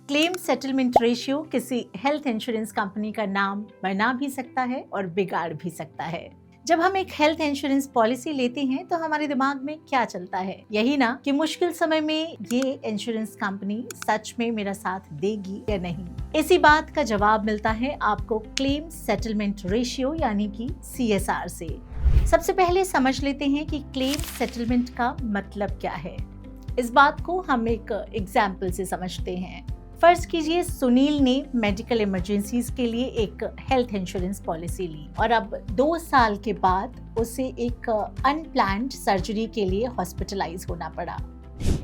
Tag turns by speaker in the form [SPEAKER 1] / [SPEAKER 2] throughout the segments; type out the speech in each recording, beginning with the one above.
[SPEAKER 1] Claim settlement ratio किसी health insurance company का नाम बना भी सकता है और बिगाड़ भी सकता है। जब हम एक हेल्थ इंश्योरेंस पॉलिसी लेते हैं तो हमारे दिमाग में क्या चलता है, यही ना कि मुश्किल समय में ये इंश्योरेंस कंपनी सच में मेरा साथ देगी या नहीं। इसी बात का जवाब मिलता है आपको क्लेम सेटलमेंट रेशियो यानी कि CSR से। सबसे पहले समझ लेते हैं कि क्लेम सेटलमेंट का मतलब क्या है। इस बात को हम एक एग्जाम्पल से समझते हैं। फर्ज कीजिए सुनील ने मेडिकल इमरजेंसीज के लिए एक हेल्थ इंश्योरेंस पॉलिसी ली और अब 2 साल के बाद उसे एक अनप्लान्ड सर्जरी के लिए हॉस्पिटलाइज होना पड़ा।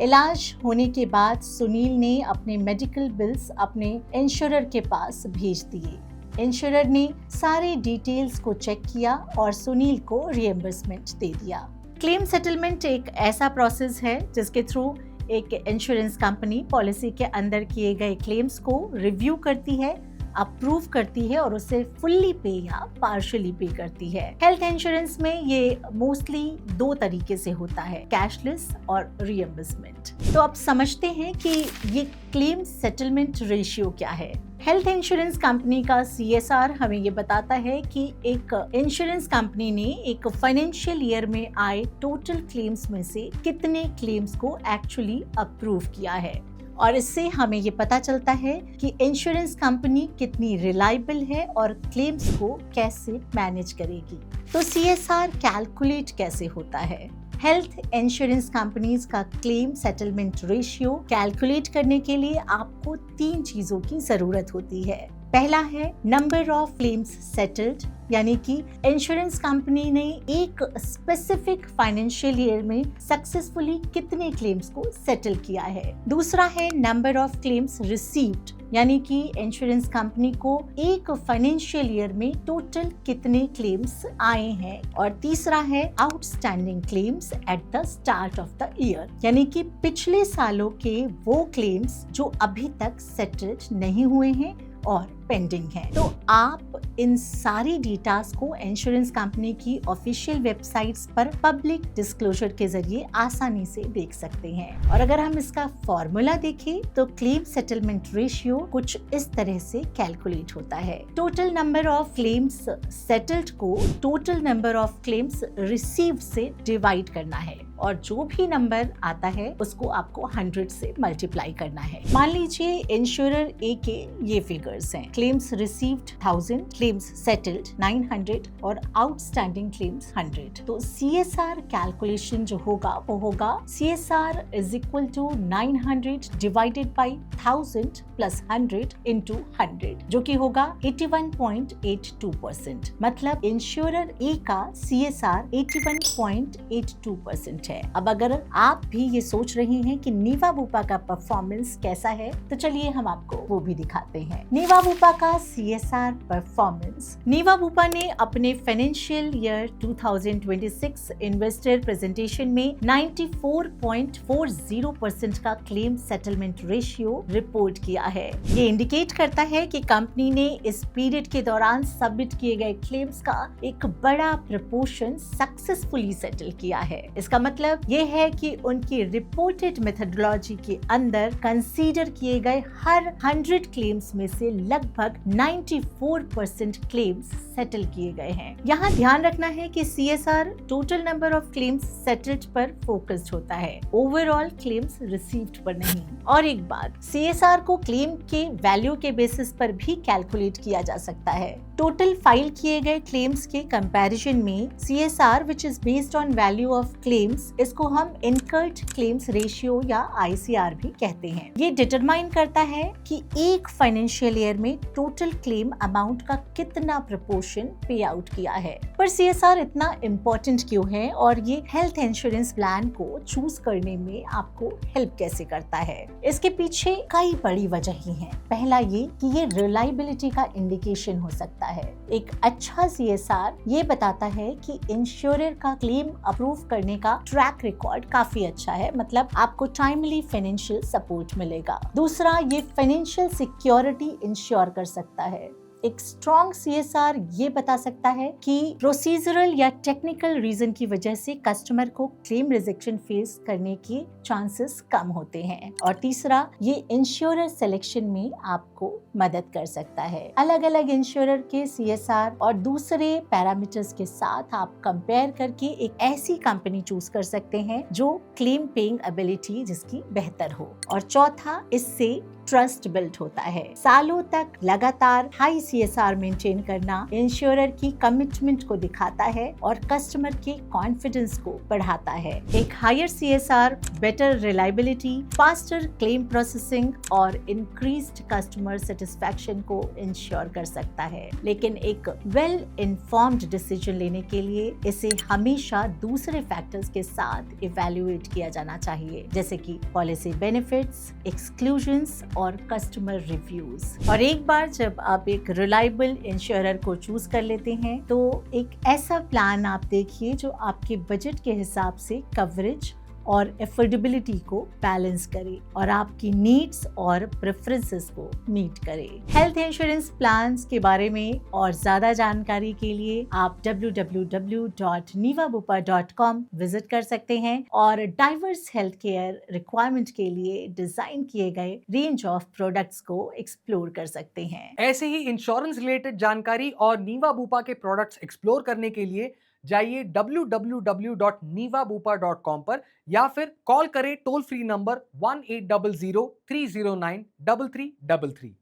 [SPEAKER 1] इलाज होने के बाद सुनील ने अपने मेडिकल बिल्स अपने इंश्योरर के पास भेज दिए। इंश्योरर ने सारे डिटेल्स को चेक किया और सुनील को रिएम्बर्समेंट दे दिया। क्लेम सेटलमेंट एक ऐसा प्रोसेस है जिसके थ्रू एक इंश्योरेंस कंपनी पॉलिसी के अंदर किए गए क्लेम्स को रिव्यू करती है, अप्रूव करती है और उसे फुल्ली पे या पार्शियली पे करती है। हेल्थ इंश्योरेंस में ये मोस्टली 2 तरीके से होता है, कैशलेस और रिएम्बर्समेंट। तो अब समझते हैं कि ये क्लेम सेटलमेंट रेशियो क्या है। हेल्थ इंश्योरेंस कंपनी का CSR हमें ये बताता है कि एक इंश्योरेंस कंपनी ने एक फाइनेंशियल ईयर में आए टोटल क्लेम्स में से कितने क्लेम्स को एक्चुअली अप्रूव किया है, और इससे हमें ये पता चलता है कि इंश्योरेंस कंपनी कितनी रिलायबल है और क्लेम्स को कैसे मैनेज करेगी। तो CSR कैलकुलेट कैसे होता है। हेल्थ इंश्योरेंस कंपनीज का क्लेम सेटलमेंट रेशियो कैलकुलेट करने के लिए आपको 3 चीजों की जरूरत होती है। पहला है नंबर ऑफ क्लेम्स सेटल्ड, यानी कि इंश्योरेंस कंपनी ने एक स्पेसिफिक फाइनेंशियल ईयर में सक्सेसफुली कितने क्लेम्स को सेटल किया है। दूसरा है नंबर ऑफ क्लेम्स रिसीव्ड, यानी कि इंश्योरेंस कंपनी को एक फाइनेंशियल ईयर में टोटल कितने क्लेम्स आए हैं। और तीसरा है outstanding claims at the start of the year, यानी कि पिछले सालों के वो क्लेम्स जो अभी तक सेटल्ड नहीं हुए हैं और पेंडिंग है। तो आप इन सारी डेटास को इंश्योरेंस कंपनी की ऑफिशियल वेबसाइट्स पर पब्लिक डिस्क्लोजर के जरिए आसानी से देख सकते हैं। और अगर हम इसका फॉर्मूला देखें तो क्लेम सेटलमेंट रेशियो कुछ इस तरह से कैलकुलेट होता है। Total number of claims settled को total number of claims received से डिवाइड करना है और जो भी नंबर आता है उसको आपको 100 से मल्टीप्लाई करना है। मान लीजिए इंश्योरर ए के ये फिगर्स हैं, क्लेम्स रिसीव्ड 1000, क्लेम्स सेटल्ड 900 और आउटस्टैंडिंग क्लेम्स 100। तो CSR कैलकुलेशन जो होगा वो होगा CSR is equal to 900 divided by 1000 plus 100 into 100, जो कि होगा 81.82%। मतलब इंश्योरर ए का CSR 81.82% है। अब अगर आप भी ये सोच रहे हैं कि नीवा बुपा का परफॉर्मेंस कैसा है, तो चलिए हम आपको वो भी दिखाते हैं। नीवा बुपा का CSR परफॉर्मेंस। नीवा बुपा ने अपने फाइनेंशियल ईयर 2026 इन्वेस्टर प्रेजेंटेशन में 94.40% का क्लेम सेटलमेंट रेशियो रिपोर्ट किया है। ये इंडिकेट करता है कि कंपनी ने इस पीरियड के दौरान सबमिट किए गए क्लेम्स का एक बड़ा प्रपोर्शन सक्सेसफुली सेटल किया है। इसका मतलब ये है कि उनकी रिपोर्टेड मेथोडोलॉजी के अंदर कंसीडर किए गए हर 100 क्लेम्स में से लगभग 94% क्लेम्स सेटल किए गए हैं। यहाँ ध्यान रखना है कि CSR total number of claims settled पर फोकस्ड होता है, ओवरऑल क्लेम्स रिसीव्ड पर नहीं। और एक बात, CSR को क्लेम के वैल्यू के बेसिस पर भी कैलकुलेट किया जा सकता है। टोटल फाइल किए गए क्लेम्स के कंपैरिजन में CSR which is based on value of claims, इसको हम इनकर्ड क्लेम्स रेशियो या ICR भी कहते हैं। ये डिटरमाइन करता है कि एक फाइनेंशियल ईयर में टोटल क्लेम अमाउंट का कितना प्रपोर्शन पे आउट किया है। पर CSR इतना इम्पोर्टेंट क्यों है और ये हेल्थ इंश्योरेंस प्लान को चूज करने में आपको हेल्प कैसे करता है? इसके पीछे कई बड़ी वजह ही हैं। पहला ये कि ये रिलायबिलिटी का इंडिकेशन हो सकता है। एक अच्छा CSR ये बताता है कि इंश्योरर का क्लेम अप्रूव करने का ट्रैक रिकॉर्ड काफी अच्छा है, मतलब आपको टाइमली फाइनेंशियल सपोर्ट मिलेगा। दूसरा, ये फाइनेंशियल सिक्योरिटी इंश्योर कर सकता है। एक स्ट्रॉन्ग CSR ये बता सकता है कि प्रोसीजरल या टेक्निकल रीजन की वजह से कस्टमर को क्लेम रिजेक्शन फेस करने के चांसेस कम होते हैं। और तीसरा, ये इंश्योरर सिलेक्शन में आपको मदद कर सकता है। अलग अलग इंश्योरर के CSR और दूसरे पैरामीटर्स के साथ आप कंपेयर करके एक ऐसी कंपनी चूज कर सकते हैं जो क्लेम पेइंग एबिलिटी जिसकी बेहतर हो। और चौथा, इससे ट्रस्ट बिल्ड होता है। सालों तक लगातार हाई CSR मेंटेन करना इंश्योरर की कमिटमेंट को दिखाता है और कस्टमर के कॉन्फिडेंस को बढ़ाता है। एक higher CSR better reliability, faster claim processing और इंक्रीज्ड कस्टमर सेटिस्फैक्शन को इंश्योर कर सकता है। लेकिन एक वेल इन्फॉर्म्ड डिसीजन लेने के लिए इसे हमेशा दूसरे फैक्टर्स के साथ इवैल्यूएट किया जाना चाहिए, जैसे कि पॉलिसी बेनिफिट्स, एक्सक्लूजन्स और कस्टमर रिव्यूज। और एक बार जब आप एक रिलायबल इंश्योरर को चूज कर लेते हैं तो एक ऐसा प्लान आप देखिए जो आपके बजट के हिसाब से कवरेज और एफोर्डेबिलिटी को बैलेंस करे और आपकी नीड्स और प्रेफरेंसेस को मीट करे। हेल्थ इंश्योरेंस प्लान्स के बारे में और ज्यादा जानकारी के लिए आप www.nivabupa.com विजिट कर सकते हैं और डाइवर्स हेल्थ केयर रिक्वायरमेंट के लिए डिजाइन किए गए रेंज ऑफ प्रोडक्ट्स को एक्सप्लोर कर सकते हैं।
[SPEAKER 2] ऐसे ही इंश्योरेंस रिलेटेड जानकारी और नीवा बुपा के प्रोडक्ट्स एक्सप्लोर करने के लिए जाइए www.nivabupa.com पर या फिर कॉल करें टोल फ्री नंबर 1800 309 3333।